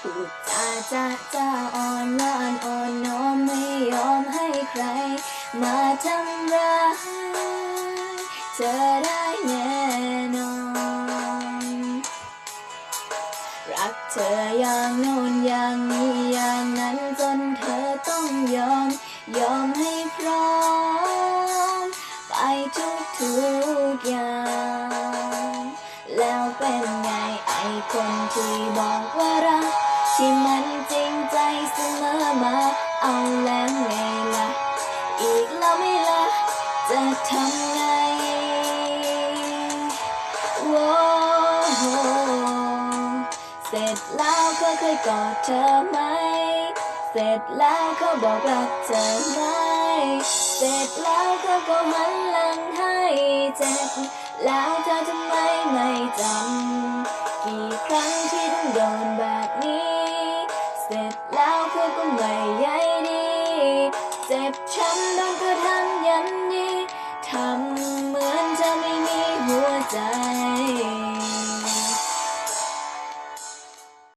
พูดจาอ่อนวอนอ่อนน้อมไม่ยอมให้ใครมาทำร้ายเธอได้แน่นอนรักเธออย่างโน้นอย่างนี้อย่างนั้นจนเธอต้องยอมให้พร้อมไปทุกอย่างแล้วเป็นไงไอ้คนที่บอกว่ารักที่มันจริงใจเสมอมาเอาแล้วไงล่ะอีกแล้วไม่ล่ะจะทำไงโว้เสร็จแล้วเขาเคยกอดเธอไหมเสร็จแล้วเขาบอกรักเธอไหมเสร็จแล้วเขาก็หันหลังให้เจ็บแล้วเธอทำไมไม่จำ